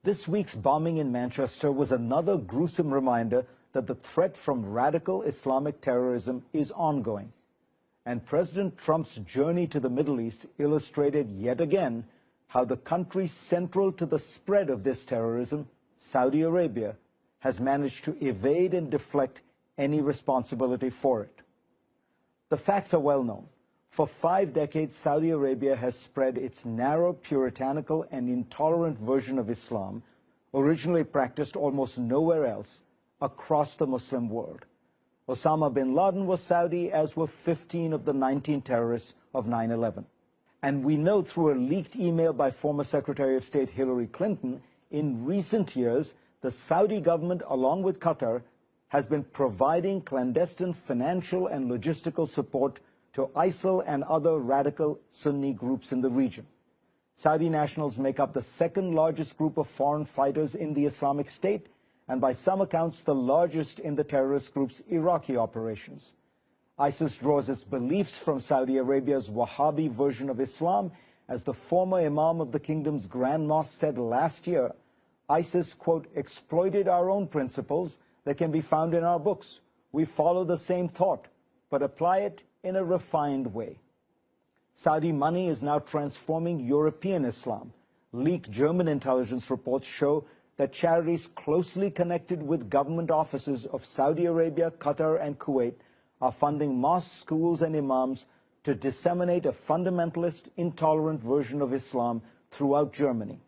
This week's bombing in Manchester was another gruesome reminder that the threat from radical Islamic terrorism is ongoing. And President Trump's journey to the Middle East illustrated yet again how the country central to the spread of this terrorism, Saudi Arabia, has managed to evade and deflect any responsibility for it. The facts are well known. For 5 decades, Saudi Arabia has spread its narrow, puritanical, and intolerant version of Islam, originally practiced almost nowhere else, across the Muslim world. Osama bin Laden was Saudi, as were 15 of the 19 terrorists of 9/11. And we know through a leaked email by former Secretary of State Hillary Clinton, in recent years, the Saudi government, along with Qatar, has been providing clandestine financial and logistical support to ISIL and other radical Sunni groups in the region. Saudi nationals make up the second largest group of foreign fighters in the Islamic State, and by some accounts the largest in the terrorist group's Iraqi operations. ISIS draws its beliefs from Saudi Arabia's Wahhabi version of Islam. As the former imam of the kingdom's Grand Mosque said last year, ISIS, quote, exploited our own principles that can be found in our books. We follow the same thought, but apply it in a refined way. Saudi money is now transforming European Islam. Leaked German intelligence reports show that charities closely connected with government offices of Saudi Arabia, Qatar, and Kuwait are funding mosques, schools, and imams to disseminate a fundamentalist, intolerant version of Islam throughout Germany.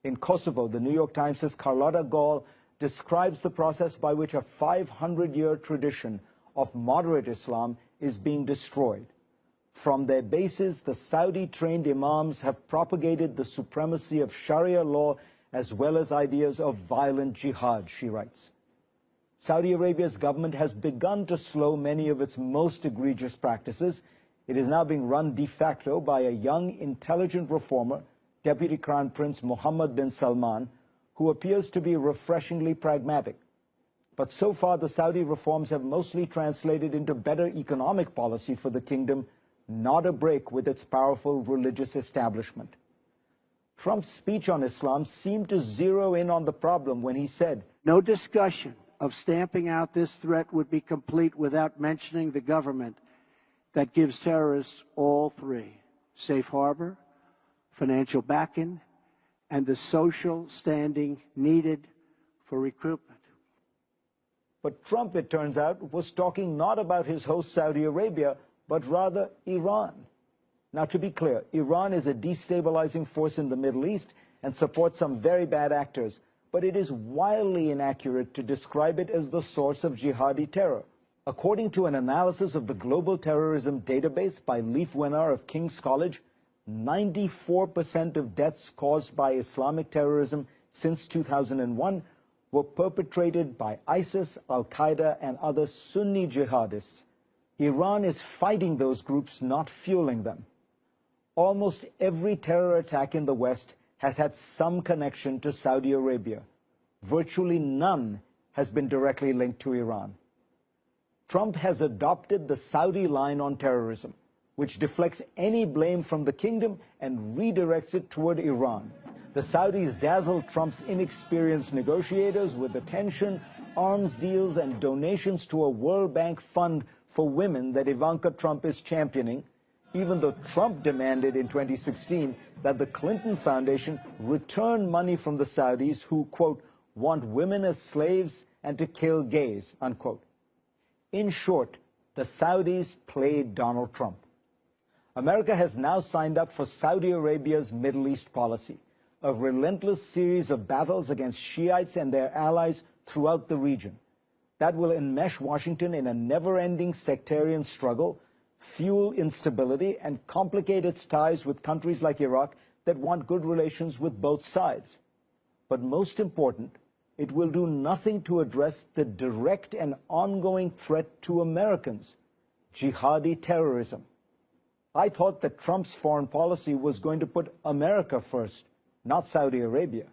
In Kosovo, the New York Times' Carlotta Gall describes the process by which a 500-year tradition of moderate Islam is being destroyed. From their bases, the Saudi-trained imams have propagated the supremacy of Sharia law as well as ideas of violent jihad, she writes. Saudi Arabia's government has begun to slow many of its most egregious practices. It is now being run de facto by a young, intelligent reformer, Deputy Crown Prince Mohammed bin Salman, who appears to be refreshingly pragmatic. But so far, the Saudi reforms have mostly translated into better economic policy for the kingdom, not a break with its powerful religious establishment. Trump's speech on Islam seemed to zero in on the problem when he said, "No discussion of stamping out this threat would be complete without mentioning the government that gives terrorists all three: safe harbor, financial backing, and the social standing needed for recruitment." But Trump, it turns out, was talking not about his host Saudi Arabia, but rather Iran. Now, to be clear, Iran is a destabilizing force in the Middle East and supports some very bad actors, but it is wildly inaccurate to describe it as the source of jihadi terror. According to an analysis of the Global Terrorism Database by Leif Wenar of King's College, 94% of deaths caused by Islamic terrorism since 2001 were perpetrated by ISIS, Al-Qaeda, and other Sunni jihadists. Iran is fighting those groups, not fueling them. Almost every terror attack in the West has had some connection to Saudi Arabia. Virtually none has been directly linked to Iran. Trump has adopted the Saudi line on terrorism, which deflects any blame from the kingdom and redirects it toward Iran. The Saudis dazzle Trump's inexperienced negotiators with attention, arms deals, and donations to a World Bank fund for women that Ivanka Trump is championing, even though Trump demanded in 2016 that the Clinton Foundation return money from the Saudis who, quote, want women as slaves and to kill gays, unquote. In short, the Saudis played Donald Trump. America has now signed up for Saudi Arabia's Middle East policy, a relentless series of battles against Shiites and their allies throughout the region. That will enmesh Washington in a never-ending sectarian struggle, fuel instability, and complicate its ties with countries like Iraq that want good relations with both sides. But most important, it will do nothing to address the direct and ongoing threat to Americans: jihadi terrorism. I thought that Trump's foreign policy was going to put America first, not Saudi Arabia.